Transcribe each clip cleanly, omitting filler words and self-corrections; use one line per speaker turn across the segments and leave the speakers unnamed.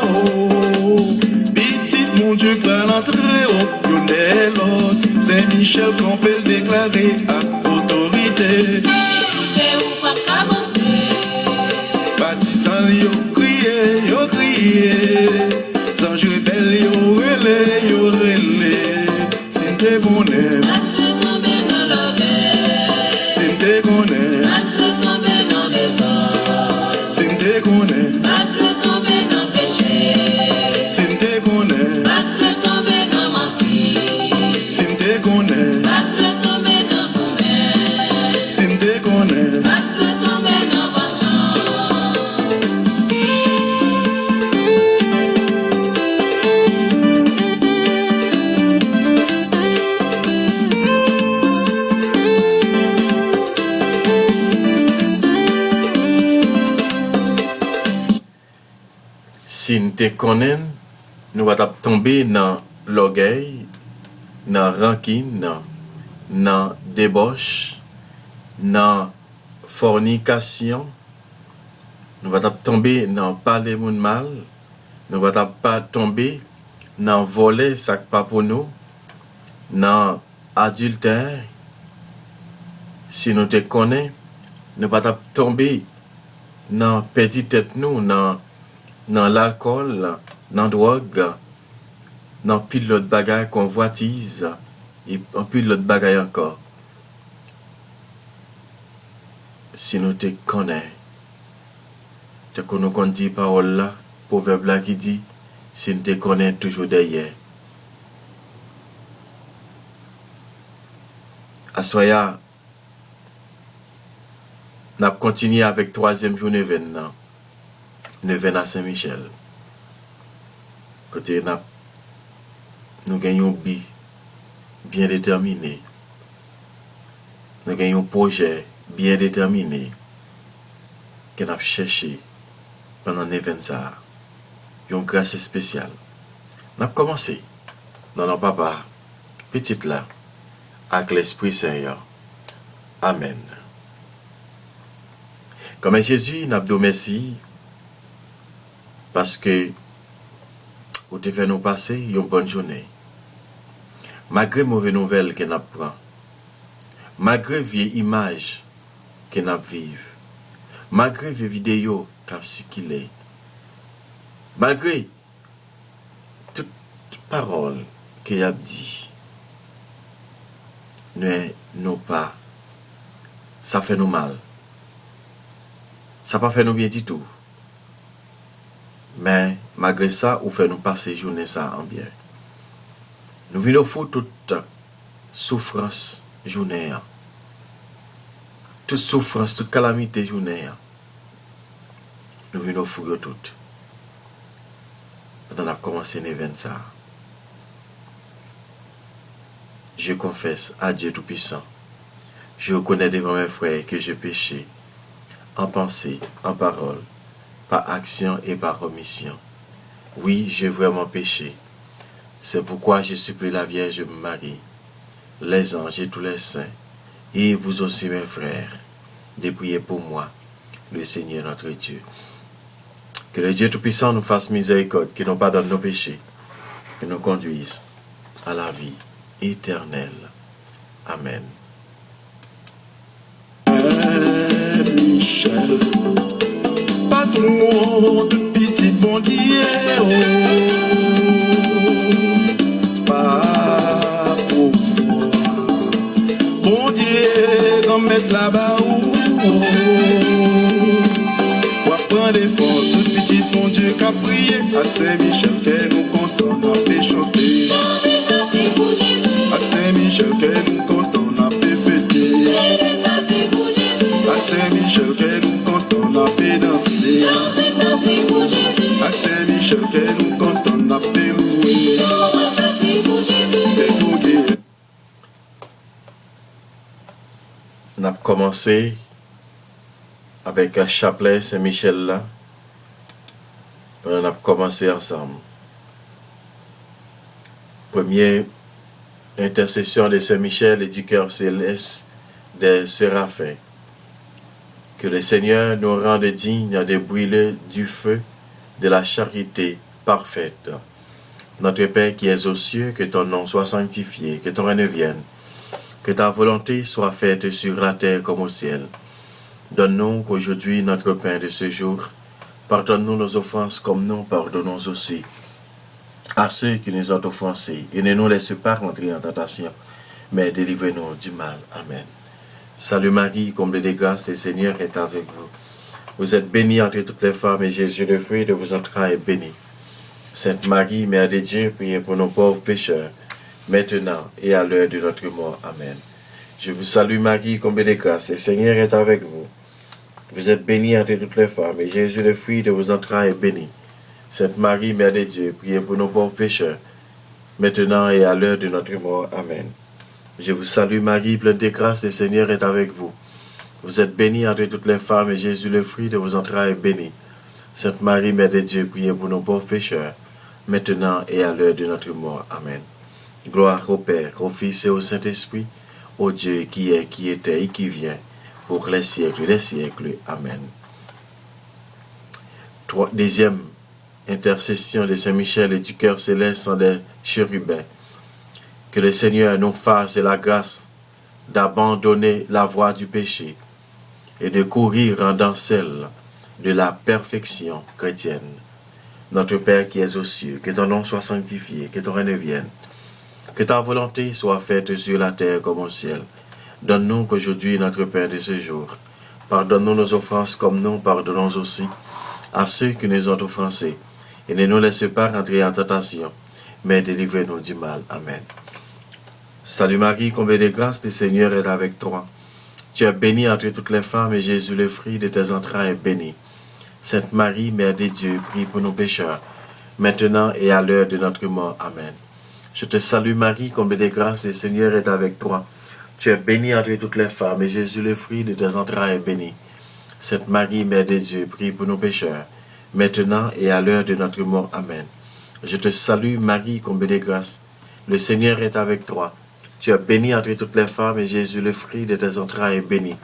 oh. Petit mon Dieu, grand l'entrée, oh, Yonelot. Saint-Michel, qu'on peut le déclarer à autorité. Baptisant, yo crié. Zange rebelle, yo relé. C'est te connaît. C'est te connaît. C'est te connaît. C'est te connaît. C'est te connaît. C'est te connaît.
Si nous te connaissons, nous allons tomber dans l'orgueil, dans la rancune, dans la débauche, dans la fornication. Nous allons tomber dans parler moun mal. Nous allons pas tomber dans voler ça pas pour nous, dans adultère. Si nous te connaissons, nous allons tomber dans petite tête nous, dans l'alcool, dans la drogue, dans pile l'autre bagaille convoitise, et en pile l'autre bagaille encore. Si nous te connaissons, te nous qu'on dit parole là, proverbe là qui dit, si nous te connaissons toujours derrière. Assoya, nous avons continué avec troisième journée maintenant. Nous venons à Saint-Michel. Côté nous gagnons un but bien déterminé. Nous gagnons un projet bien déterminé que nous avons cherché pendant l'événement. Une grâce spéciale. Nous avons commencé dans notre papa, petite là, avec l'Esprit Saint. Amen. Comme Jésus, nous avons dit merci. Parce que vous te fait nous passer une bonne journée. Malgré mauvaise nouvelle que nous prenons, malgré vieille image que nous vivons, malgré vieille vidéo qui circulé, malgré toute parole qu'il a dit, nous pas, ça fait nous mal. Ça pas fait nous bien du tout. Mais malgré ça, vous fait nous passer journée ça en bien. Nous venons fou toute souffrance journée. Toute souffrance, toute calamité journée. Nous venons fou toutes. On a commencé l'événement ça. Je confesse à Dieu Tout-Puissant. Je reconnais devant mes frères que j'ai péché en pensée, en parole, par action et par omission. Oui, j'ai vraiment péché. C'est pourquoi je supplie la Vierge Marie, les anges et tous les saints, et vous aussi mes frères, de prier pour moi, le Seigneur notre Dieu. Que le Dieu Tout-Puissant nous fasse miséricorde, qu'il nous pardonne nos péchés, et nous conduise à la vie éternelle. Amen.
Michel, pas tout le monde, petit bon Dieu, pas pour moi. Bon Dieu, comme mettre là-bas, prendre des forces, tout petit bon Dieu qui a prié, à Saint-Michel, que nous comptons, on a fait chanter. À Saint-Michel, que nous comptons, on a fait fêter. À Saint-Michel, que nous comptons, on a fait danser. À Saint-Michel, que nous comptons, on a fait louer. C'est pour Dieu.
On a commencé avec un chapelet Saint-Michel là. On a commencé ensemble. Première intercession de Saint-Michel et du cœur céleste des séraphins. Que le Seigneur nous rende dignes de brûler du feu de la charité parfaite. Notre Père qui es aux cieux, que ton nom soit sanctifié, que ton règne vienne, que ta volonté soit faite sur la terre comme au ciel. Donne-nous aujourd'hui notre pain de ce jour. Pardonne-nous nos offenses comme nous pardonnons aussi à ceux qui nous ont offensés. Et ne nous laisse pas rentrer en tentation, mais délivre-nous du mal. Amen. Salut Marie, comblée de grâce, le Seigneur est avec vous. Vous êtes bénie entre toutes les femmes, et Jésus, le fruit de vos entrailles, est béni. Sainte Marie, Mère de Dieu, priez pour nos pauvres pécheurs, maintenant et à l'heure de notre mort. Amen. Je vous salue Marie, comblée de grâce, le Seigneur est avec vous. Vous êtes bénie entre toutes les femmes, et Jésus, le fruit de vos entrailles, est béni. Sainte Marie, Mère de Dieu, priez pour nos pauvres pécheurs, maintenant et à l'heure de notre mort. Amen. Je vous salue Marie, pleine de grâce, le Seigneur est avec vous. Vous êtes bénie entre toutes les femmes, et Jésus, le fruit de vos entrailles, est béni. Sainte Marie, Mère de Dieu, priez pour nos pauvres pécheurs, maintenant et à l'heure de notre mort. Amen. Gloire au Père, au Fils et au Saint-Esprit, au Dieu qui est, qui était et qui vient, pour les siècles des siècles. Amen. Deuxième intercession de Saint-Michel et du cœur céleste sans des chérubins. Que le Seigneur nous fasse la grâce d'abandonner la voie du péché et de courir dans celle de la perfection chrétienne. Notre Père qui es aux cieux, que ton nom soit sanctifié, que ton règne vienne, que ta volonté soit faite sur la terre comme au ciel. Donne-nous qu'aujourd'hui notre pain de ce jour. Pardonne-nous nos offenses comme nous pardonnons aussi à ceux qui nous ont offensés. Et ne nous laisse pas rentrer en tentation, mais délivre-nous du mal. Amen. Salut Marie, comblée de grâce, le Seigneur est avec toi. Tu es bénie entre toutes les femmes, et Jésus, le fruit de tes entrailles, est béni. Sainte Marie, Mère de Dieu, prie pour nos pécheurs, maintenant et à l'heure de notre mort. Amen. Je te salue Marie, comblée de grâce, le Seigneur est avec toi. Tu es bénie entre toutes les femmes, et Jésus, le fruit de tes entrailles, est béni. Sainte Marie, Mère de Dieu, prie pour nos pécheurs, maintenant et à l'heure de notre mort. Amen. Je te salue Marie, comblée de grâce, le Seigneur est avec toi. Tu es bénie entre toutes les femmes, et Jésus, le fruit de tes entrailles, est béni.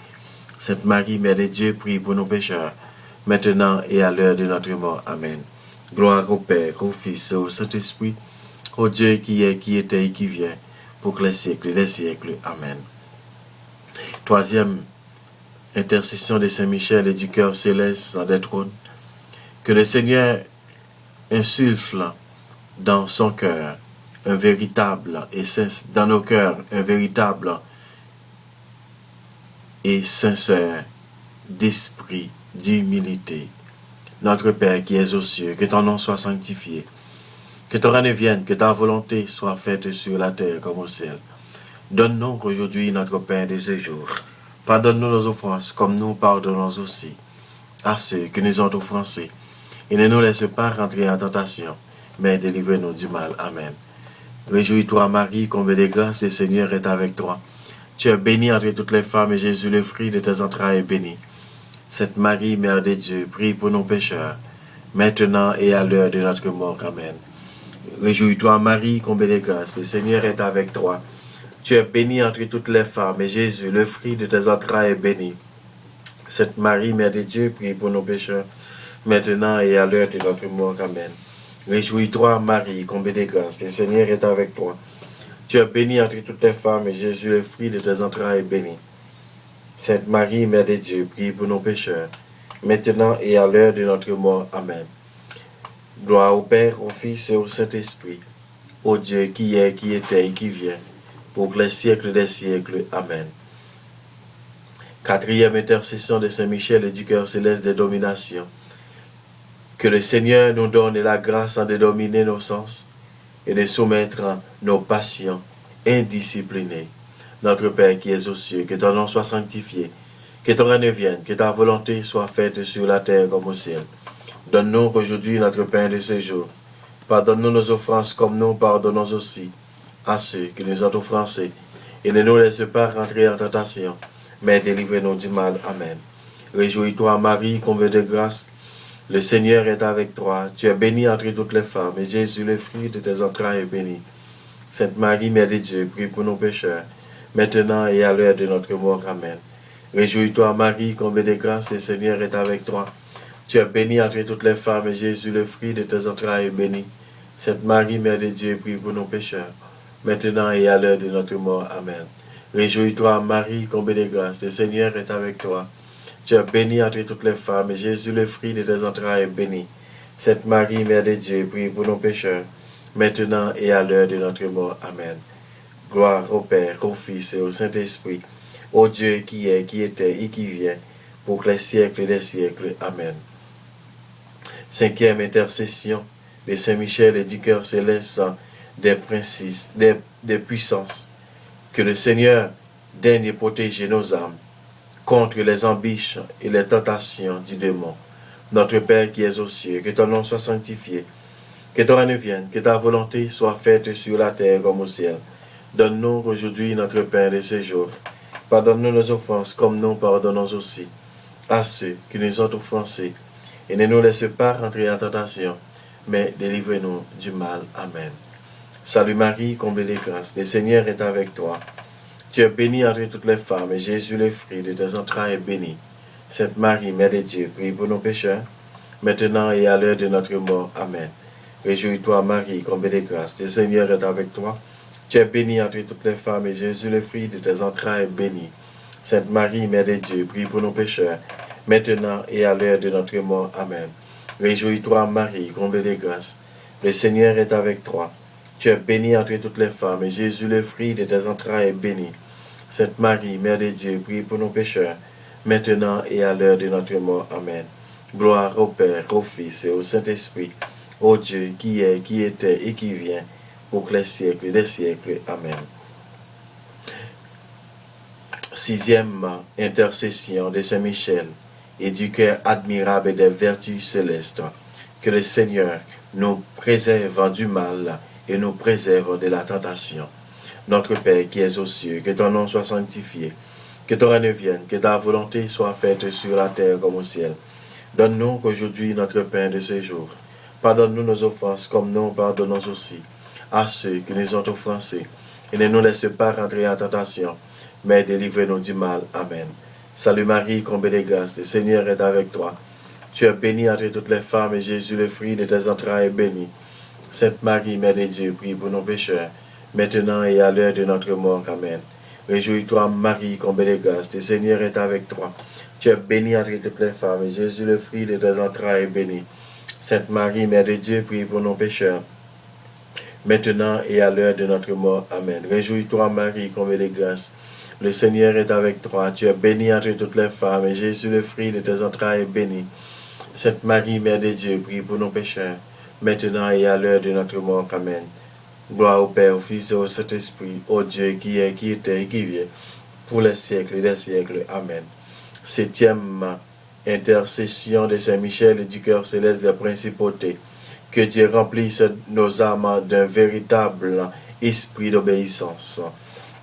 Sainte Marie, Mère de Dieu, prie pour nos pécheurs, maintenant et à l'heure de notre mort. Amen. Gloire au Père, au Fils et au Saint-Esprit, au Dieu qui est, qui était et qui vient, pour les siècles des siècles. Amen. Troisième intercession de Saint-Michel et du cœur céleste sans des trônes. Que le Seigneur insuffle dans son cœur un véritable et dans nos cœurs un véritable et sincère d'esprit d'humilité. Notre Père qui es aux cieux, que ton nom soit sanctifié, que ton règne vienne, que ta volonté soit faite sur la terre comme au ciel. Donne-nous aujourd'hui notre pain de ce jour. Pardonne-nous nos offenses comme nous pardonnons aussi à ceux qui nous ont offensés. Et ne nous laisse pas rentrer en tentation, mais délivre-nous du mal. Amen. Réjouis-toi Marie, comblée de grâce, le Seigneur est avec toi. Tu es bénie entre toutes les femmes, et Jésus, le fruit de tes entrailles, est béni. Sainte Marie, Mère de Dieu, prie pour nos pécheurs, maintenant et à l'heure de notre mort. Amen. Réjouis-toi Marie, comblée de grâce, le Seigneur est avec toi. Tu es bénie entre toutes les femmes, et Jésus, le fruit de tes entrailles, est béni. Sainte Marie, Mère de Dieu, prie pour nos pécheurs, maintenant et à l'heure de notre mort. Amen. Réjouis-toi, Marie, comblée de grâce, le Seigneur est avec toi. Tu es bénie entre toutes les femmes, et Jésus, le fruit de tes entrailles, est béni. Sainte Marie, Mère de Dieu, prie pour nos pécheurs, maintenant et à l'heure de notre mort. Amen. Gloire au Père, au Fils et au Saint-Esprit, au Dieu qui est, qui était et qui vient, pour les siècles des siècles. Amen. Quatrième intercession de Saint-Michel et du cœur céleste des dominations. Que le Seigneur nous donne la grâce de dominer nos sens et de soumettre nos passions indisciplinées. Notre Père qui es aux cieux, que ton nom soit sanctifié, que ton règne vienne, que ta volonté soit faite sur la terre comme au ciel. Donne-nous aujourd'hui notre pain de ce jour. Pardonne-nous nos offenses comme nous pardonnons aussi à ceux qui nous ont offensés. Et ne nous laisse pas rentrer en tentation, mais délivre-nous du mal. Amen. Réjouis-toi Marie, comblée de grâce, le Seigneur est avec toi. Tu es bénie entre toutes les femmes, et Jésus, le fruit de tes entrailles, est béni. Sainte Marie, Mère de Dieu, prie pour nos pécheurs, maintenant et à l'heure de notre mort. Amen. Réjouis-toi Marie, comblée de grâce, le Seigneur est avec toi. Tu es bénie entre toutes les femmes, et Jésus, le fruit de tes entrailles, est béni. Sainte Marie, Mère de Dieu, prie pour nos pécheurs, maintenant et à l'heure de notre mort. Amen. Réjouis-toi, Marie, comblée de grâce, le Seigneur est avec toi. Tu es bénie entre toutes les femmes, et Jésus, le fruit de tes entrailles, est béni. Sainte Marie, Mère de Dieu, prie pour nos pécheurs, maintenant et à l'heure de notre mort. Amen. Gloire au Père, au Fils et au Saint-Esprit, au Dieu qui est, qui était et qui vient, pour les siècles des siècles. Amen. Cinquième intercession de Saint Michel et du cœur céleste des puissances. Que le Seigneur daigne protéger nos âmes contre les embûches et les tentations du démon. Notre Père qui es aux cieux, que ton nom soit sanctifié, que ton règne vienne, que ta volonté soit faite sur la terre comme au ciel. Donne-nous aujourd'hui notre pain de ce jour. Pardonne-nous nos offenses comme nous pardonnons aussi à ceux qui nous ont offensés. Et ne nous laisse pas rentrer en tentation, mais délivre-nous du mal. Amen. Salut Marie, comblée de grâce, le Seigneur est avec toi. Tu es bénie entre toutes les femmes, et Jésus, le fruit de tes entrailles, est béni. Sainte Marie, Mère de Dieu, prie pour nos pécheurs, maintenant et à l'heure de notre mort. Amen. Réjouis-toi, Marie, comblée de grâce, le Seigneur est avec toi. Tu es bénie entre toutes les femmes, et Jésus, le fruit de tes entrailles, est béni. Sainte Marie, Mère de Dieu, prie pour nos pécheurs, maintenant et à l'heure de notre mort. Amen. Réjouis-toi, Marie, comblée de grâce, le Seigneur est avec toi. Tu es bénie entre toutes les femmes, et Jésus, le fruit de tes entrailles, est béni. Sainte Marie, Mère de Dieu, prie pour nos pécheurs, maintenant et à l'heure de notre mort. Amen. Gloire au Père, au Fils et au Saint-Esprit, au Dieu qui est, qui était et qui vient, pour les siècles des siècles. Amen. Sixième intercession de Saint Michel et du cœur admirable des vertus célestes. Que le Seigneur nous préserve du mal et nous préserve de la tentation. Notre Père qui es aux cieux, que ton nom soit sanctifié, que ton règne vienne, que ta volonté soit faite sur la terre comme au ciel. Donne-nous aujourd'hui notre pain de ce jour. Pardonne-nous nos offenses comme nous pardonnons aussi à ceux qui nous ont offensés. Et ne nous laisse pas rentrer en tentation, mais délivre-nous du mal. Amen. Salut Marie, comblée de grâce, le Seigneur est avec toi. Tu es bénie entre toutes les femmes, et Jésus, le fruit de tes entrailles, est béni. Sainte Marie, Mère de Dieu, prie pour nos pécheurs, maintenant et à l'heure de notre mort. Amen. Réjouis-toi, Marie, comblée de grâce, le Seigneur est avec toi. Tu es bénie entre toutes les femmes, et Jésus, le fruit de tes entrailles, est béni. Sainte Marie, Mère de Dieu, prie pour nos pécheurs, maintenant et à l'heure de notre mort. Amen. Réjouis-toi, Marie, comblée de grâce, le Seigneur est avec toi. Tu es bénie entre toutes les femmes, et Jésus, le fruit de tes entrailles, est béni. Sainte Marie, Mère de Dieu, prie pour nos pécheurs, maintenant et à l'heure de notre mort. Amen. Gloire au Père, au Fils et au Saint-Esprit, au Dieu qui est, qui était et qui vient, pour les siècles des siècles. Amen. Septième intercession de Saint Michel et du cœur céleste des principautés. Que Dieu remplisse nos âmes d'un véritable esprit d'obéissance.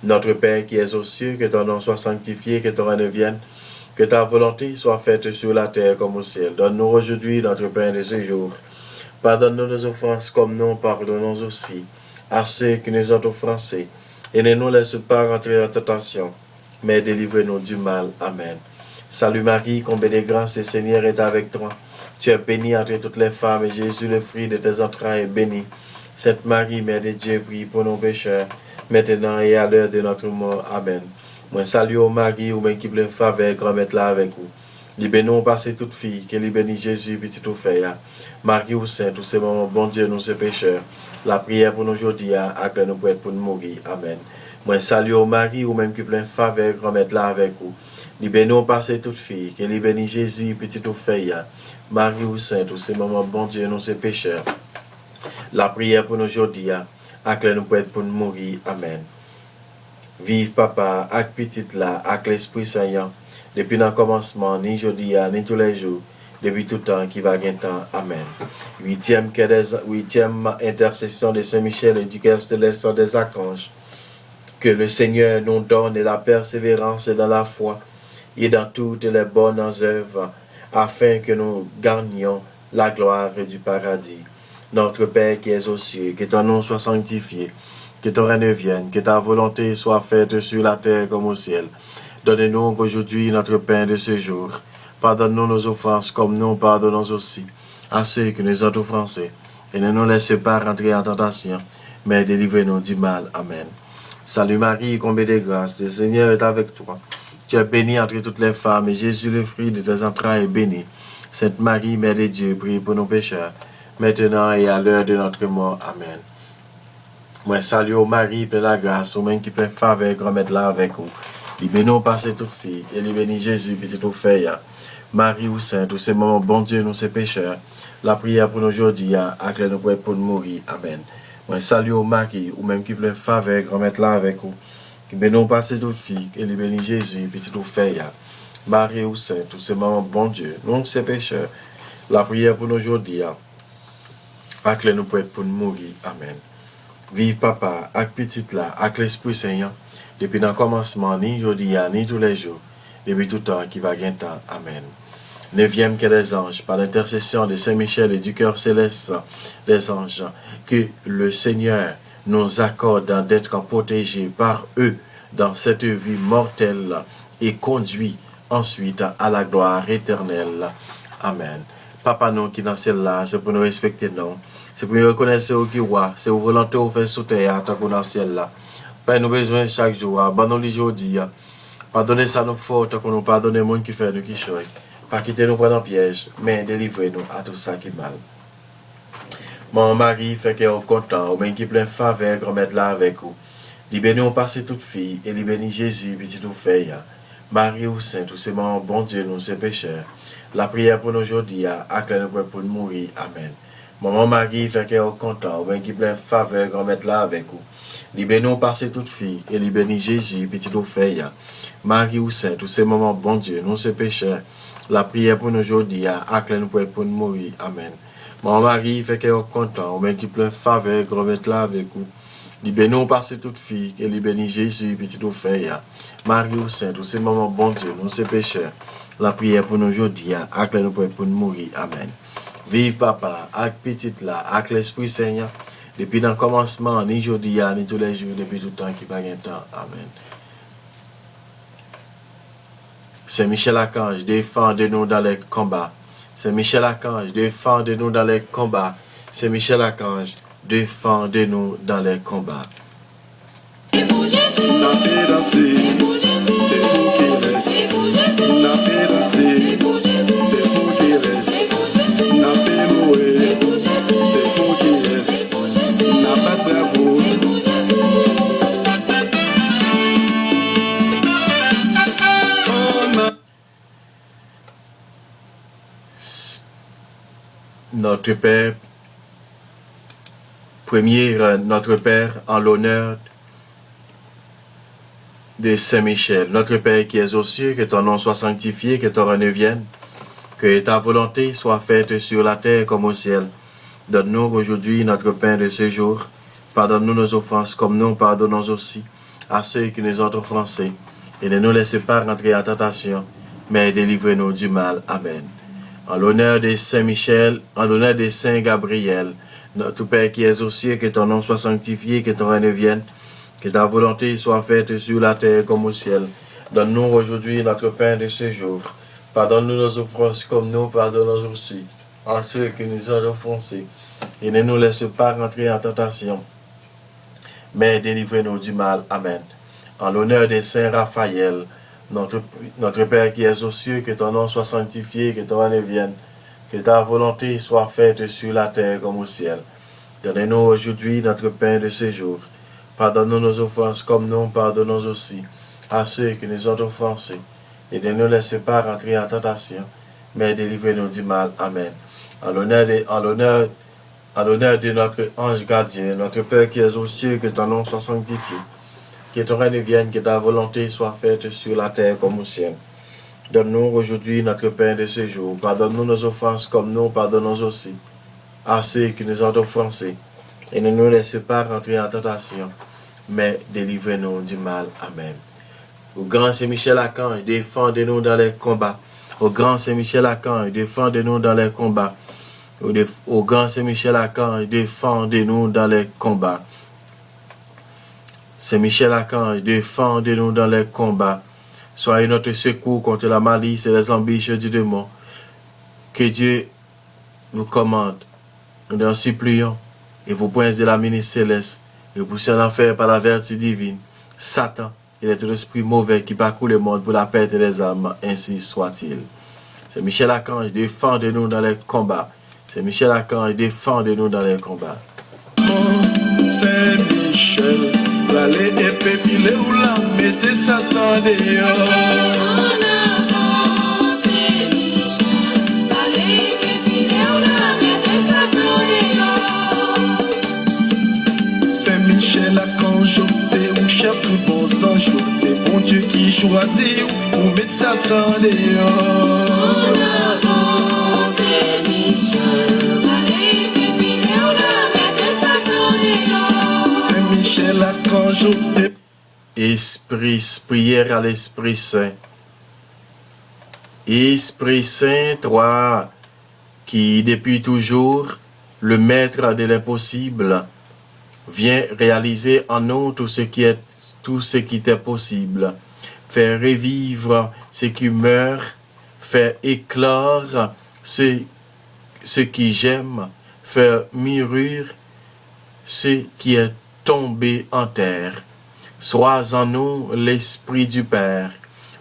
Notre Père qui es aux cieux, que ton nom soit sanctifié, que ton règne vienne, que ta volonté soit faite sur la terre comme au ciel. Donne-nous aujourd'hui notre pain de ce jour. Pardonne-nous nos offenses comme nous pardonnons aussi à ceux qui nous ont offensés. Et ne nous laisse pas rentrer en tentation, mais délivre-nous du mal. Amen. Salut Marie, comblée de grâce, le Seigneur est avec toi. Tu es bénie entre toutes les femmes, et Jésus, le fruit de tes entrailles, est béni. Sainte Marie, Mère de Dieu, prie pour nos pécheurs, maintenant et à l'heure de notre mort. Amen. Moi salue au Marie, ou bien qui plein faveur, grand-mère là avec vous. Libère-nous passer toute fille, que libère Jésus, petit ou fait. Marie ou Sainte, tous ces moments, bon Dieu, nous ces pécheurs. La prière pour nous aujourd'hui, à que nous pouvons pour nous mourir. Amen. Moi salue au Marie, ou même qui plein faveur, grand-mère là avec vous. Libère-nous passer toute fille, que libère Jésus, petit ou fait. Marie ou Sainte, tous ces moments, bon Dieu, nous ces pécheurs. La prière pour nous aujourd'hui, à que nous pouvons pour nous mourir. Amen. Vive papa, avec petite là, avec l'Esprit Saint, depuis le commencement, ni aujourd'hui, ni tous les jours, depuis tout temps qui va gagner temps. Amen. Huitième intercession de Saint-Michel et du cœur céleste des archanges. Que le Seigneur nous donne la persévérance dans la foi et dans toutes les bonnes œuvres, afin que nous gagnions la gloire du paradis. Notre Père qui es aux cieux, que ton nom soit sanctifié, que ton règne vienne, que ta volonté soit faite sur la terre comme au ciel. Donne-nous aujourd'hui notre pain de ce jour. Pardonne-nous nos offenses, comme nous pardonnons aussi à ceux qui nous ont offensés. Et ne nous laisse pas rentrer en tentation, mais délivrez-nous du mal. Amen. Salut Marie, comblée de grâce, le Seigneur est avec toi. Tu es bénie entre toutes les femmes, et Jésus, le fruit de tes entrailles, est béni. Sainte Marie, Mère de Dieu, prie pour nos pécheurs, maintenant et à l'heure de notre mort. Amen. Moi, salut Marie, pleine de la grâce, au même qui plein faveur, grand maître là avec vous. Libère-nous passer toute fille, et libère Jésus, petit tout fait. Marie ou Sainte, ou ces moments, bon Dieu, nous ces pécheurs. La prière pour nous aujourd'hui, acclare nous pour nous mourir. Amen. Moi, salut Marie, ou même qui plein faveur, grand maître là avec vous. Qui bénons passer toute fille, et libère Jésus, petit tout fait. Marie ou Sainte, ou ces moments, bon Dieu, nous ces pécheurs. La prière pour nous aujourd'hui, acclare nous pour nous mourir. Amen. Vive papa, avec petit là, avec l'Esprit Saint, depuis le commencement, ni aujourd'hui, ni tous les jours, depuis tout temps qui va gagner temps. Amen. Neuvième que les anges, par l'intercession de Saint-Michel et du cœur céleste des anges, que le Seigneur nous accorde d'être protégés par eux dans cette vie mortelle et conduit ensuite à la gloire éternelle. Amen. Papa, nous qui dans celle-là, c'est pour nous respecter, non. C'est pour nous reconnaître ce qui est, c'est vos volontés au fait sous terre, tant qu'on dans ciel-là. Père, nous besoin chaque jour, abandonnons les aujourd'hui. Pardonnez ça nos fautes, qu'on nous pardonne les gens qui fait nous qui choix. Pas quitter nous prendre en piège, mais délivrez-nous à tout ça qui est mal. Mon mari fait qu'elle est content, ou même qui plein faveur, qu'on mette là avec vous. Libérez-nous passer toute fille, et libérez Jésus, petit tout fait. Marie ou Sainte, ou c'est mon bon Dieu, nous, c'est pécheurs. La prière pour nous aujourd'hui, acclare nous pour nous mourir. Amen. Maman Marie fait qu'elle est content, ou même qui plein faveur, qu'on mette là avec vous. Libérez-nous passer toute fille, et libérez Jésus, petit tout fait. Marie ou Sainte, ou c'est mon bon Dieu, nous, c'est pécheurs. La prière pour nous aujourd'hui, acclare nous pour nous mourir. Amen. Mon mari fait qu'elle est content, ou même qui plein faveur, qu'on mette là avec vous. Libère-nous passer toute fille, et libère Jésus, petit tout fait. Marie ou Sainte, ou c'est maman bon Dieu, nous c'est pécheurs. La prière pour nous aujourd'hui, acclare nous pour nous mourir. Amen. Vive papa, avec petit là, avec l'Esprit Seigneur, depuis dans le commencement, ni aujourd'hui, ni tous les jours, depuis tout le temps qui va gagner temps. Amen. Saint Michel Archange, défendez-nous dans les combats. Saint Michel Archange, défendez-nous dans les combats. Saint Michel Archange, défendez-nous dans les combats.
La paix danser, c'est vous qui reste. La paix danser, c'est vous qui reste. La paix louer, c'est vous qui reste. La paix bravo.
Notre Père, notre Père en l'honneur de Saint-Michel, notre Père qui es aux cieux, que ton nom soit sanctifié, que ton règne vienne, que ta volonté soit faite sur la terre comme au ciel. Donne-nous aujourd'hui notre pain de ce jour. Pardonne-nous nos offenses comme nous pardonnons aussi à ceux qui nous ont offensés. Et ne nous laisse pas rentrer en tentation, mais délivre-nous du mal. Amen. En l'honneur de Saint-Michel, en l'honneur de Saint-Gabriel, notre Père qui es aux cieux, que ton nom soit sanctifié, que ton règne vienne, que ta volonté soit faite sur la terre comme au ciel. Donne-nous aujourd'hui notre pain de ce jour. Pardonne-nous nos offenses comme nous pardonnons aussi à ceux qui nous ont offensés. Et ne nous laisse pas rentrer en tentation, mais délivre-nous du mal. Amen. En l'honneur de Saint Raphaël, notre Père qui es aux cieux, que ton nom soit sanctifié, que ton règne vienne, que ta volonté soit faite sur la terre comme au ciel. Donne-nous aujourd'hui notre pain de ce jour. Pardonne-nous nos offenses comme nous pardonnons aussi à ceux qui nous ont offensés. Et ne nous laisse pas rentrer en tentation, mais délivre-nous du mal. Amen. En l'honneur de notre ange gardien, notre Père qui es aux cieux, que ton nom soit sanctifié. Que ton règne vienne, que ta volonté soit faite sur la terre comme au ciel. Donne-nous aujourd'hui notre pain de ce jour. Pardonne-nous nos offenses comme nous pardonnons aussi à ceux qui nous ont offensés. Et ne nous laisse pas rentrer en tentation, mais délivre-nous du mal. Amen. Au grand Saint-Michel Archange, défendez-nous dans les combats. Au grand Saint-Michel Archange, défendez-nous dans les combats. Au grand Saint-Michel Archange, défendez-nous dans les combats. Saint-Michel Archange, défendez-nous dans les combats. Soyez notre secours contre la malice et les embûches du démon. Que Dieu vous commande. Nous en supplions et vous princes de la ministre céleste et poussez en enfer par la vertu divine. Satan, il est un esprit mauvais qui parcourt le monde pour la perte des âmes, ainsi soit-il. C'est Michel Archange, défendez-nous dans les combats. C'est Michel Archange, défendez-nous dans les combats.
Saint-Michel, l'allée épée filée ou la mettez Satan dehors. Saint-Michel Archange, c'est où chef tout bon ange, c'est bon Dieu qui choisit pour mettre Satan dehors. Saint-Michel Archange,
Esprit, prière à l'Esprit Saint. Esprit Saint, toi qui depuis toujours, le maître de l'impossible, viens réaliser en nous tout ce qui est possible. Faire revivre ce qui meurt, faire éclore ce qui j'aime, faire mûrir ce qui est tombé en terre. Sois en nous l'Esprit du Père.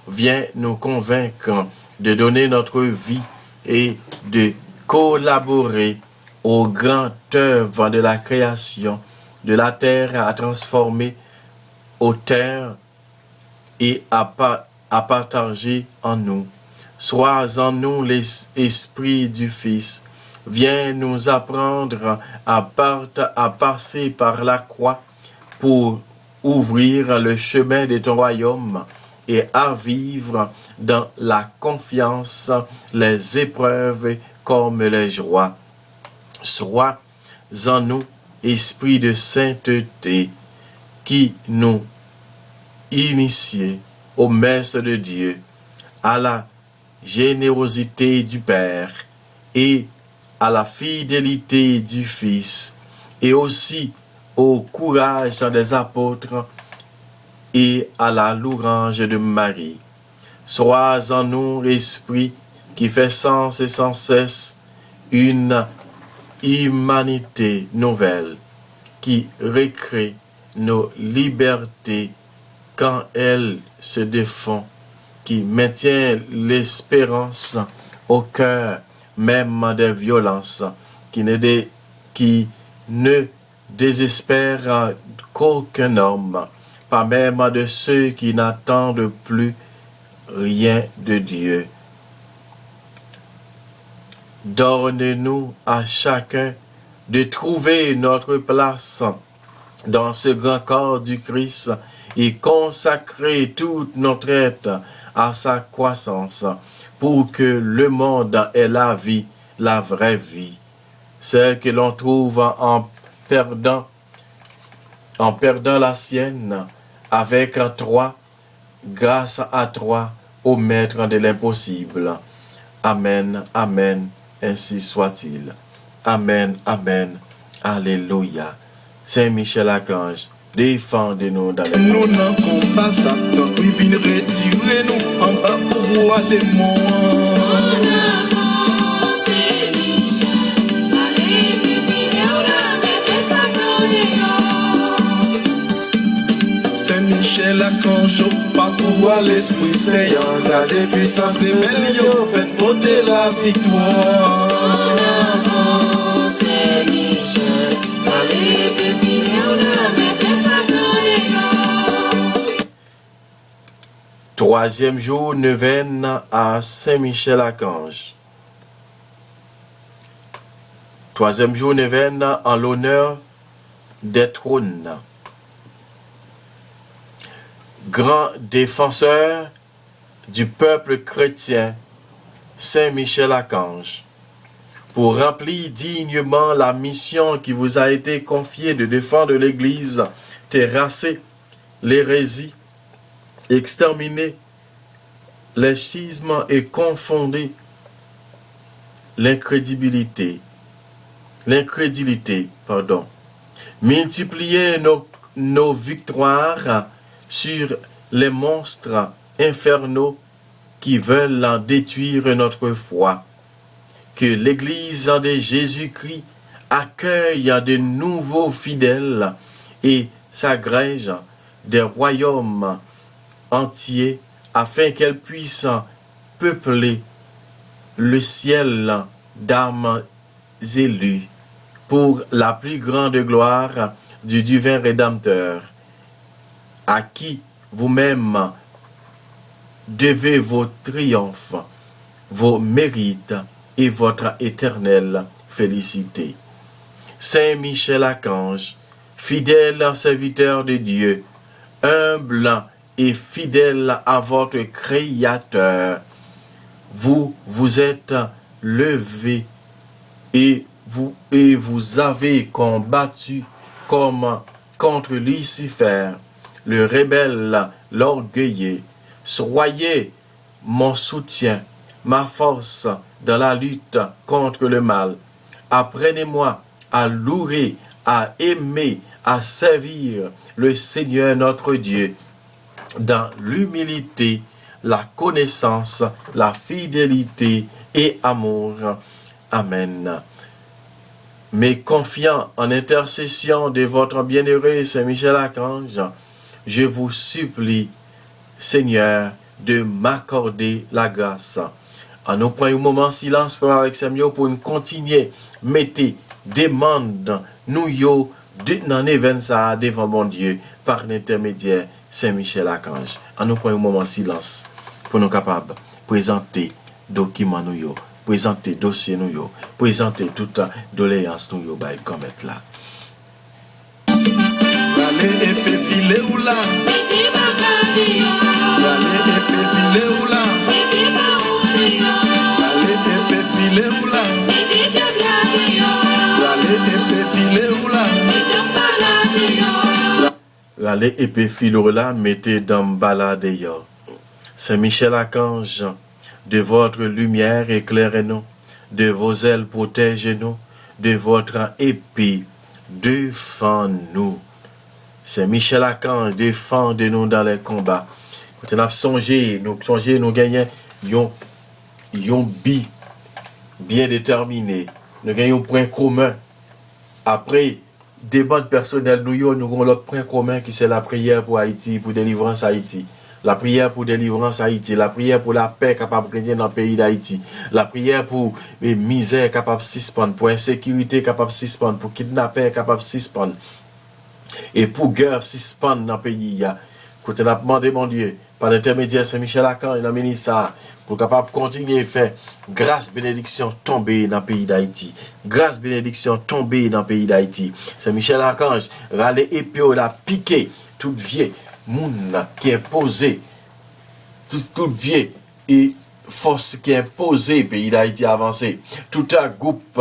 Viens nous convaincre de donner notre vie et de collaborer au grand œuvre de la création, de la terre à transformer aux terres et à partager en nous. Sois en nous l'Esprit du Fils. Viens nous apprendre à passer par la croix pour ouvrir le chemin de ton royaume et à vivre dans la confiance les épreuves comme les joies. Sois en nous, Esprit de sainteté, qui nous initie aux messes de Dieu, à la générosité du Père et à la fidélité du Fils, et aussi au courage des apôtres et à la louange de Marie. Sois en nous, Esprit, qui fait sens et sans cesse une humanité nouvelle, qui recrée nos libertés quand elles se défont, qui maintient l'espérance au cœur même des violences, qui ne désespère qu'aucun homme, pas même de ceux qui n'attendent plus rien de Dieu. Donne-nous à chacun de trouver notre place dans ce grand corps du Christ et consacrer toute notre être à sa croissance pour que le monde ait la vie, la vraie vie, celle que l'on trouve en perdant la sienne avec toi, grâce à toi, ô Maître de l'impossible. Amen, amen, ainsi soit-il. Amen, amen, alléluia. Saint Michel Archange, défendez-nous dans les
nous n'en combat Satan, oui, viens retirer nous en bas pour voir des morts. Saint-Michel Archange, par pouvoir l'Esprit Saint, grâce et puissance et belle, faites porter la victoire. Saint-Michel,
Troisième jour, neuvaine à Saint-Michel Archange. Troisième jour, neuvaine en l'honneur des trônes. Grand défenseur du peuple chrétien, Saint Michel Archange, pour remplir dignement la mission qui vous a été confiée de défendre l'Église, terrasser l'hérésie, exterminer les schismes et confonder l'incrédulité, multiplier nos victoires sur les monstres infernaux qui veulent en détruire notre foi. Que l'Église de Jésus-Christ accueille de nouveaux fidèles et s'agrège des royaumes entiers afin qu'elle puisse peupler le ciel d'âmes élues pour la plus grande gloire du divin Rédempteur, à qui vous-même devez vos triomphes, vos mérites et votre éternelle félicité. Saint Michel Archange, fidèle serviteur de Dieu, humble et fidèle à votre Créateur, vous vous êtes levé et vous avez combattu comme contre Lucifer, le rebelle, l'orgueilleux. Soyez mon soutien, ma force dans la lutte contre le mal. Apprenez-moi à louer, à aimer, à servir le Seigneur notre Dieu dans l'humilité, la connaissance, la fidélité et amour. Amen. Mais confiant en intercession de votre bienheureux Saint Michel Archange, je vous supplie, Seigneur, de m'accorder la grâce. En nous prenant un moment silence, frère avec Samuel, pour nous continuer, mettez, demande, nous yo, dans l'événement devant mon Dieu, par l'intermédiaire Saint Michel Archange. En nous prenant un moment silence, pour nous capables de présenter document nous yo, présenter dossier nous yo, présenter toute doléance nous yo, comme être là.
Allez, épée filé ou là? Allez, épée filé ou là? Allez, épée filé ou là? Allez, épée filé ou là?
Allez, épée filé ou là, mettez dans balade yo. Saint Michel Archange, de votre lumière éclairez-nous, de vos ailes protégez-nous, de votre épée défends-nous. Saint Michel Archange, défendez-nous dans les combats. Quand on a songé, nous gagnons un but bien déterminé. Nous gagnons un point commun. Après, débat personnel, nous avons l'autre point commun qui c'est la prière pour Haïti, pour délivrance Haïti. La prière pour délivrance Haïti, la prière pour la paix capable de régner dans le pays d'Haïti, la prière pour misère capable de suspendre, pour insécurité capable de suspendre, pour kidnapping capable de suspendre, et pour guerre suspendre dans le pays. Quand on a demandé, mon Dieu, par l'intermédiaire de Saint-Michel Archange, il a mené ça, pour capable de continuer à faire grâce, bénédiction tomber dans le pays d'Haïti. Grâce, bénédiction tomber dans le pays d'Haïti. Saint-Michel Archange, râler épée, la piqué, toute vieille. Moun qui est posé, tout vieux et force qui est posée, pays d'Haïti avancé, tout un groupe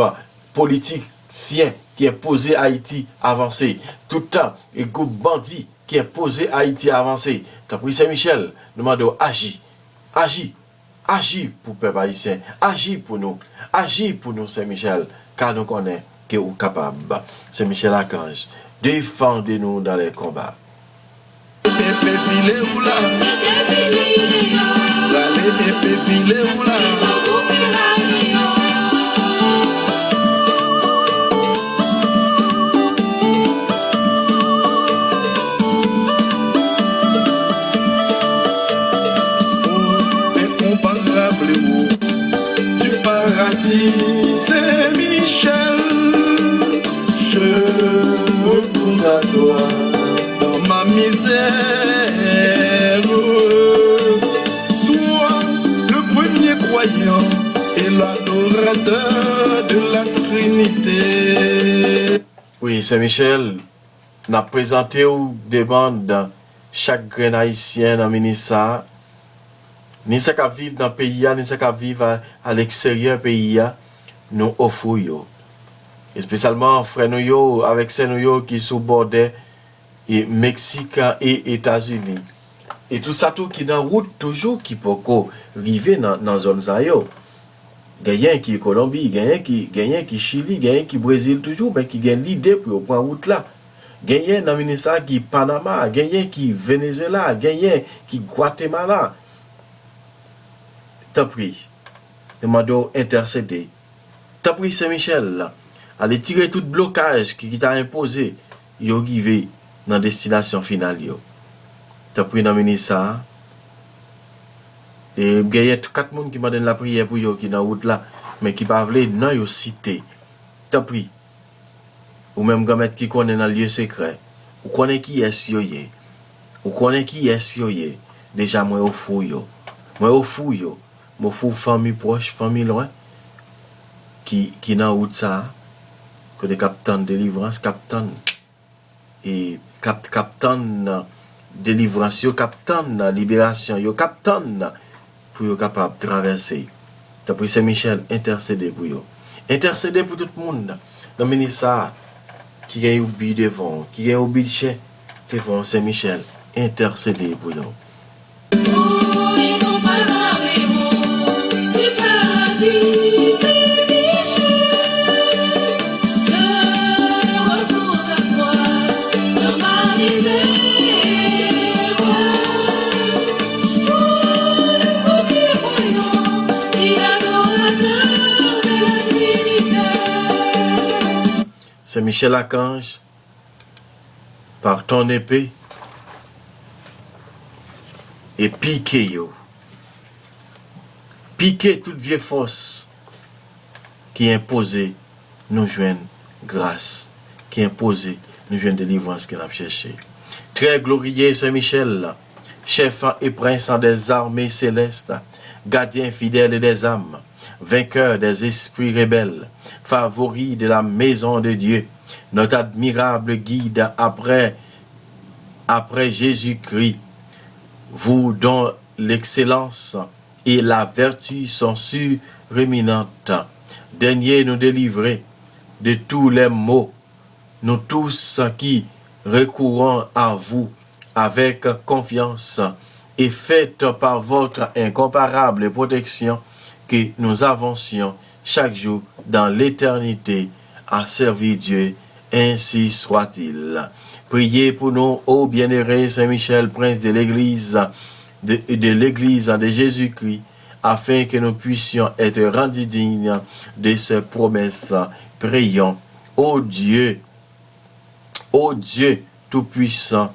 politicien qui est posé Haïti avancé, tout un groupe bandit qui est posé Haïti avancé. T'as pris Saint-Michel, nous demandons agis pour le peuple haïtien, agis pour nous Saint-Michel, car nous connaissons que vous êtes capable. Saint-Michel Archange, défendez-nous dans les combats.
Épée filé ou là? Allez, épée filé ou là? Oh, incomparable mot du paradis, c'est Michel. Je repose à toi ma misère, sois le premier croyant et l'adorateur de la Trinité.
Oui, Saint-Michel, n'a présenté des bandes chaque grain haïtien dans le ministère, ni ce qui vivent dans le pays, ni ce qui vivent à l'extérieur du pays, nous offrons. Et spécialement, frère nous avec ces nous qui sont bordés et Mexique et États-Unis. Et tout ça tout qui dans route toujours qui peut arriver dans zone ça yo. Gagnant qui Colombie, gagnant qui Chili, gagnant qui Brésil toujours mais qui gagne l'idée pour prendre route là. Gagnant dans ministère qui Panama, gagnant qui Venezuela, gagnant qui Guatemala, t'as pris. Demandons intercéder. T'as pris Saint-Michel, là. Allez tirer tout blocage qui t'a imposé. Yo arrivé dans destination finale. Yo. T'as pris dans le ministère. Et il y a 4 personnes qui m'ont donné la prière pour yo qui dans la route là. Mais qui ne peuvent pas non yo cité. T'as pris. Ou même gamet qui connaît dans le lieu secret. Ou connaît qui est yo yé. Ou connaît qui est yo yé. Déjà moi au fou yo. Moi au fou yo. Moi fou famille proche, famille loin. Qui dans route ça. Que des capitaines de délivrance, capitaine. Et capitaine délivrance, yo capitaine libération, yo capitaine pour yo capable de traverser. T'as pris Saint-Michel, intercéder pour yo. Intercéder pour tout le monde. Dans le ministère, qui a oublié devant, qui a oublié devant Saint-Michel, intercéder pour yo. C'est Michel Archange, par ton épée, et piquez yo. Piquez toute vieille force qui imposait nous joindre grâce, qui imposait nous joindre délivrance qu'il a cherché. Très glorieux Saint-Michel, chef et prince des armées célestes, gardien fidèle des âmes, vainqueur des esprits rebelles, favori de la maison de Dieu, notre admirable guide après Jésus-Christ, vous dont l'excellence et la vertu sont surréminentes, daignez nous délivrer de tous les maux, nous tous qui recourons à vous avec confiance et faites par votre incomparable protection que nous avancions chaque jour dans l'éternité à servir Dieu, ainsi soit-il. Priez pour nous, ô bienheureux Saint-Michel, prince de l'Église, de l'Église de Jésus-Christ, afin que nous puissions être rendus dignes de ces promesses. Prions, ô Dieu tout-puissant,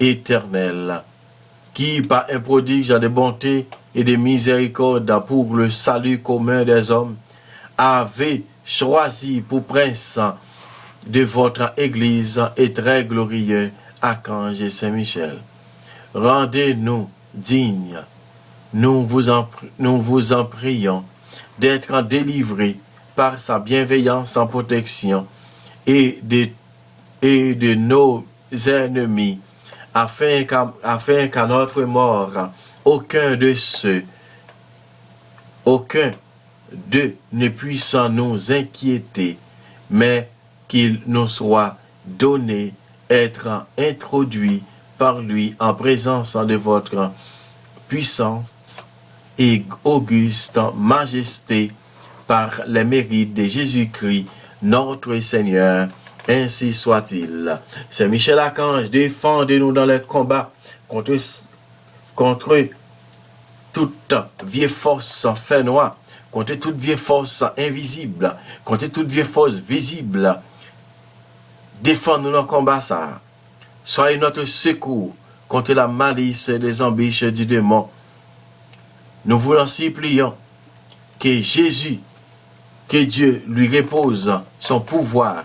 éternel, qui par un prodige de bonté et de miséricorde pour le salut commun des hommes, avait choisi pour prince de votre Église et très glorieux Archange Saint-Michel. Rendez-nous dignes, nous vous en prions, d'être délivrés par sa bienveillance en protection et de nos ennemis, afin qu'à notre mort, aucun d'eux ne puisse nous inquiéter, mais qu'il nous soit donné être introduit par lui en présence de votre puissance et auguste majesté par les mérites de Jésus-Christ, notre Seigneur. Ainsi soit-il. Saint Michel Archange, défendez-nous dans les combats contre toute vieille force fait noir, contre toute vieille force invisible, contre toute vieille force visible. Défendez-nous dans le combat ça. Soyez notre secours contre la malice des embûches du démon. Nous vous en supplions que Dieu lui repose son pouvoir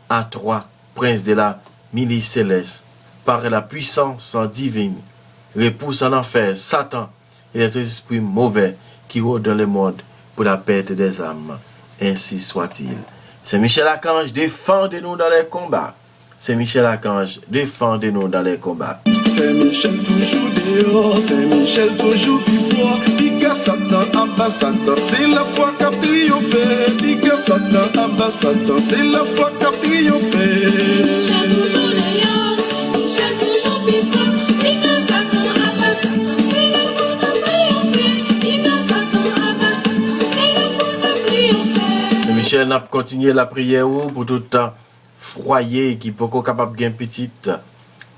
à toi, prince de la milice céleste, par la puissance divine, repousse en enfer Satan et les esprits mauvais qui rôdent dans le monde pour la perte des âmes. Ainsi soit-il. Saint Michel Archange, défendez-nous dans les combats. Saint Michel Archange, défendez-nous dans les combats.
Saint Michel toujours dehors, Saint Michel toujours plus fort. Pique Satan, abat Satan, c'est la foi qu'a triomphé. Pique Satan, abat Satan, c'est la foi qu'a triomphé.
Saint Michel toujours dehors, Saint Michel toujours plus fort. Pique Satan, abat Satan, c'est la foi qu'a triomphé. Pique Satan, abat Satan, c'est la foi qu'a triomphé.
Saint Michel n'a pas continué la prière pour tout le temps. Foyer qui peut être capable de gagner petite.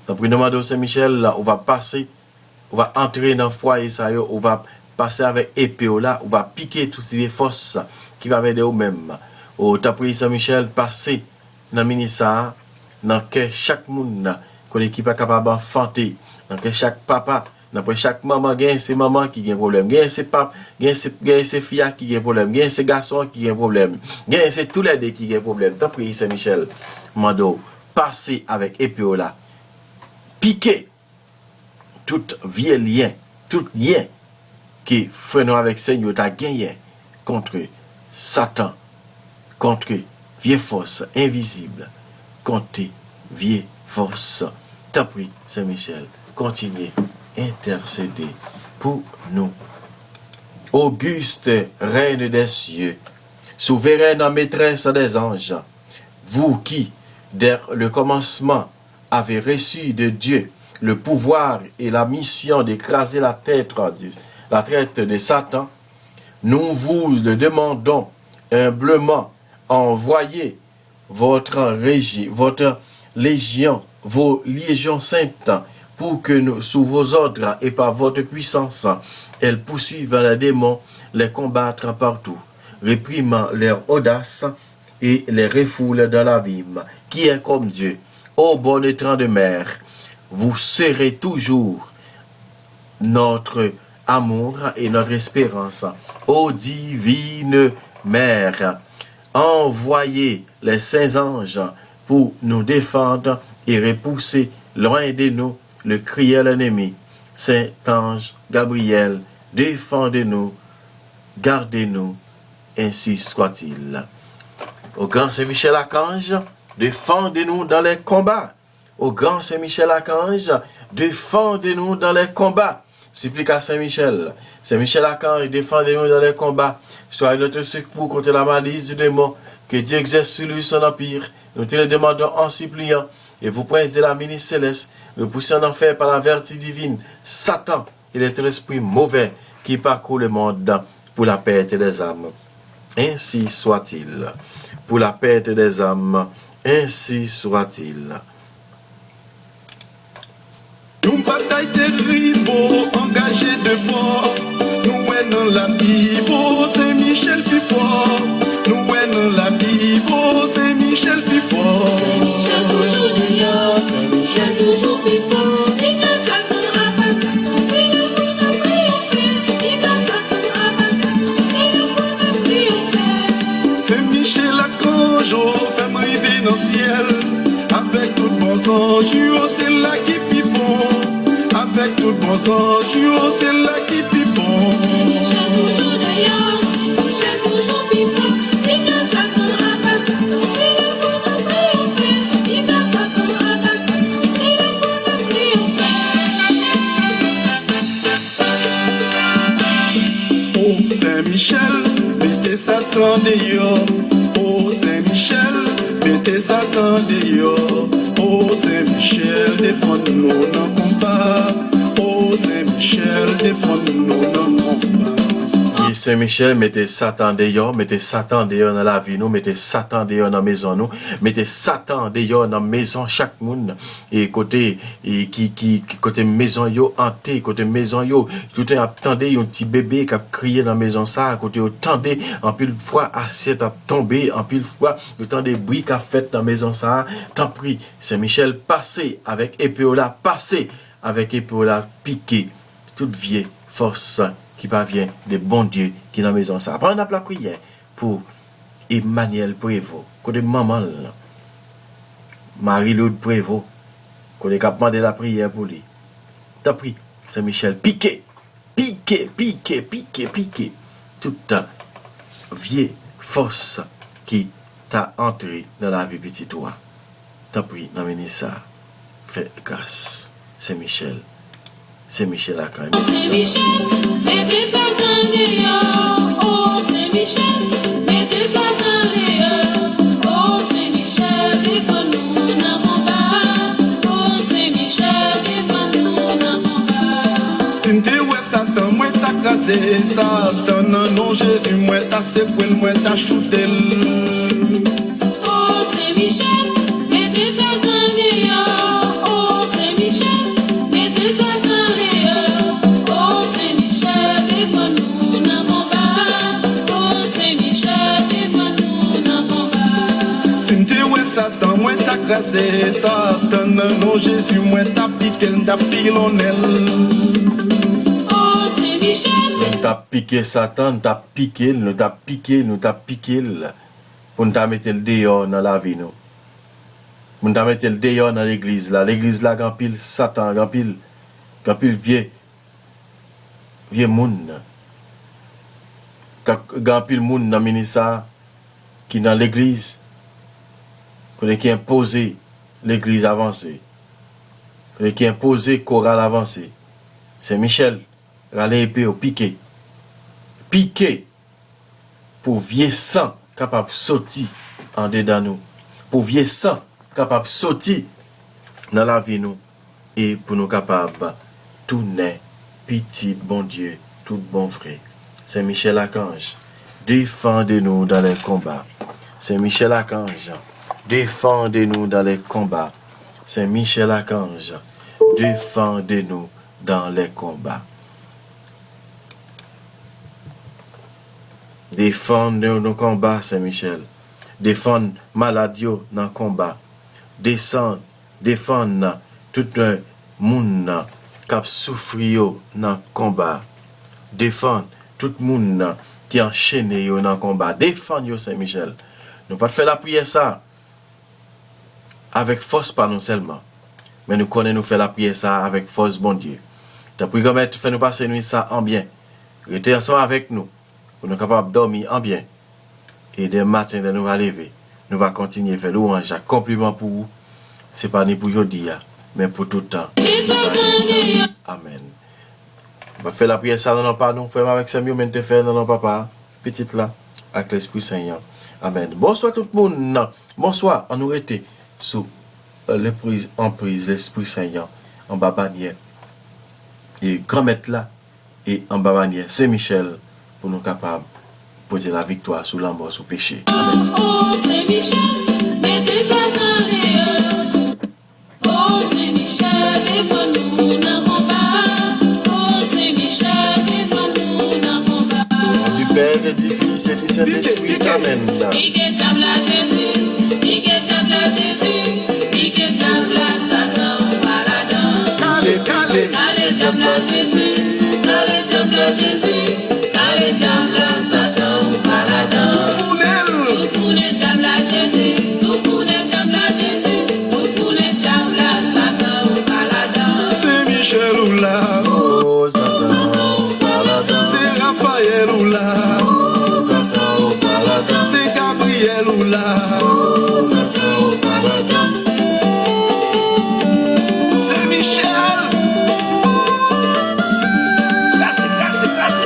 Dans le nom de Saint-Michel, on va passer, on va entrer dans le foyer, ça, on va passer avec épée là, on va piquer toutes ces forces qui va aider vous-même. Au tapri Saint-Michel, passer dans le ministère, dans que chaque monde, qu'on est capable d'enfanter, dans que chaque papa, dans que chaque maman, gagne ses mamans qui ont problème, gagne ses papas, gagne ses filles qui ont problème, gagne ses garçons qui ont problème, gagne c'est tous les deux qui ont problème. Tapri Saint-Michel, mando, passer avec épée là, piquer tout vieux lien, tout lien qui frère avec Seigneur t'a gagné contre Satan, contre vieille force invisible, contre vieille force. T'as pris, Saint-Michel, continuez intercéder pour nous. Auguste, reine des cieux, souveraine maîtresse des anges, vous qui, dès le commencement, avez reçu de Dieu le pouvoir et la mission d'écraser la tête de Satan, nous vous le demandons humblement, envoyez votre légion, vos légions saintes, pour que nous, sous vos ordres et par votre puissance, elles poursuivent les démons, les combattre partout, réprimant leur audace et les refoulent dans l'abîme, qui est comme Dieu. Ô bon étang de mer, vous serez toujours notre amour et notre espérance. Ô divine mère, envoyez les saints anges pour nous défendre et repousser loin de nous le cruel ennemi. Saint ange Gabriel, défendez-nous, gardez-nous, ainsi soit-il. Au grand Saint-Michel Archange, défendez-nous dans les combats. Au grand Saint-Michel Archange, défendez-nous dans les combats. Supplique à Saint-Michel. Saint-Michel Archange, défendez-nous dans les combats. Soyez notre secours contre la malice du démon. Que Dieu exerce sur lui son empire. Nous te le demandons en suppliant. Et vous, prince de la ministre céleste, repoussez en enfer par la vertu divine Satan et l'esprit mauvais qui parcourt le monde pour la perte des âmes. Ainsi soit-il. Pour la perte des âmes, ainsi soit-il.
Nous bataille terrible, engagé de fort. Nous dans la Bible, c'est Michel plus fort. Nous dans la Bible, c'est Michel plus fort.
C'est Michel toujours dehors, c'est Michel toujours plus fort. Il a Satan à pas Satan, c'est le point de triompher. Il a Satan à pas Satan, c'est le point de triompher.
C'est Michel Archange, fait m'arriver dans le ciel. Avec tout bon sens, c'est là qui pipon. Avec tout bon sens, c'est là qui pipon.
C'est Michel toujours dehors, c'est Michel toujours plus fort. Il a Satan à pas Satan, c'est le point de triompher. Il a Satan à pas Satan, c'est le point de triompher.
Oh Saint-Michel, mettez Satan dehors. Oh Saint-Michel, mettez Satan dehors. Oh Saint-Michel, défends-nous dans le combat. Oh Saint-Michel, défends-nous dans le combat.
Et Saint-Michel, mettez Satan dehors dans la vie nous, mettez Satan dehors dans la maison nous, mettez Satan dehors dans la maison chaque monde, et côté, côté maison yo hanté, côté maison yo, tout le attendez un petit bébé qui a crié dans la maison ça, côté attendez, en pile fois assiette a tombé, en pile fois, le temps des bruits qu'a fait dans la maison ça, tant pis, Saint-Michel, passez avec épéola, passez avec épéola, piqué, toute vieille force qui parvient des bons dieux qui dans la maison ça. Après on a la prière pour Emmanuel Prévost, côté maman là. Marie-Laude Prévost, côté cap demander la prière pour lui. T'as pris Saint-Michel piqué toute ta vieille force qui t'a entré dans la vie petit toi. T'as pris dans ça. Fais grâce. Saint-Michel a quand même.
Saint-Michel, mettez Satan dehors. Oh Saint-Michel, mettez Satan dehors. Oh Saint-Michel, défends-nous dans le combat. Oh Saint-Michel, défends-nous dans le combat.
Tinte ouais Satan, moi t'as crasé Satan, non Jésus, moi t'as secoué, moi t'as shooté.
Oh Saint-Michel, mettez Satan dehors. Oh Saint-Michel, mettez Satan dehors. Oh Saint-Michel, défends-nous.
Satan, moi t'as crasé Satan, non Jésus, moi t'as piqué, t'as pilonnel.
Oh, Saint-Michel.
Nous t'a piqué Satan, nous t'a piqué, nous t'a piqué, nous t'a piqué pour nous t'a mettre le dehors dans la vie nous. Nous t'a mettre le dehors dans l'église là. L'église là, grand pile Satan, grand pile vieux moun. Grand pile moun dans ministère qui dans l'église qui imposé l'église avancée. Qui imposé chorale avancée. C'est Michel, râler épée au piqué. Piqué pour vieux sang capable de sortir en dedans nous. Pour vieux sang capable de sortir dans la vie nous. Et pour nous capables tout naît, petit bon Dieu, tout bon vrai. C'est Michel Archange. Défendez-nous dans les combats. C'est Michel Archange. Défendez-nous dans les combats. C'est Michel Archange. Défendez-nous dans les combats. Défendez nos combats, Saint-Michel. Défendre maladio dans le combat. Défendre tout le monde qui a souffert dans le combat. Défendre tout le monde qui a enchaîné dans le combat. Défendre Saint-Michel. Nous pas faire la prière ça avec force pas nous seulement. Mais nous connaissons nous faire la prière ça avec force bon Dieu. T'as pris comme tu fais nous passer nuit ça en bien. Restez ensemble avec nous. Pour nous capables de dormir en bien. Et dès matin, nous va lever. Nous va continuer à faire louange. Compliment pour vous. Ce n'est pas ni pour aujourd'hui, mais pour tout le temps. Amen. On va faire la prière ça dans nos pas nous. Frère avec Samuel, mais te faire dans nos papa. Petite là, avec l'Esprit Saint. Amen. Bonsoir tout le monde. Bonsoir. On nous était sous l'emprise l'Esprit Saint en bas bannière. Et grand maître là. Et en bas bannière Saint-Michel. Pour nous capables de porter la victoire sous la mort, sous le péché. Amen.
Oh, Saint-Michel, mettez Satan dehors. Oh, Saint-Michel, défends-nous dans le combat. Oh, Saint-Michel, défends-nous dans le combat.
Au nom du Père et du Fils et du Saint-Esprit. Amen.
Piquez diable à Jésus, piquez diable à Jésus, piquez diable à Satan, baladin. Allez, diable à Jésus, allez, diable à Jésus. Allez, diable à Satan, baladin. Tout pour les diables à Jésus, tout pour les diables à Jésus, tout pour les diables à Satan, baladin.
C'est Michel ou là,
Oh, Satan, baladin.
c'est Raphaël ou là,
Oh, Satan, baladin.
c'est Gabriel ou là,
Oh, Satan, baladin.
c'est Michel. Grâce.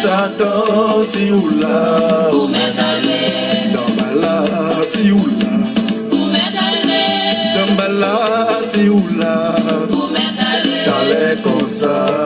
Satan, si ou là,
Où m'est allé,
dans ma la, si ou là,
où m'est allé,
dans ma la, si ou là,
où m'est allé,
dans les comme ça.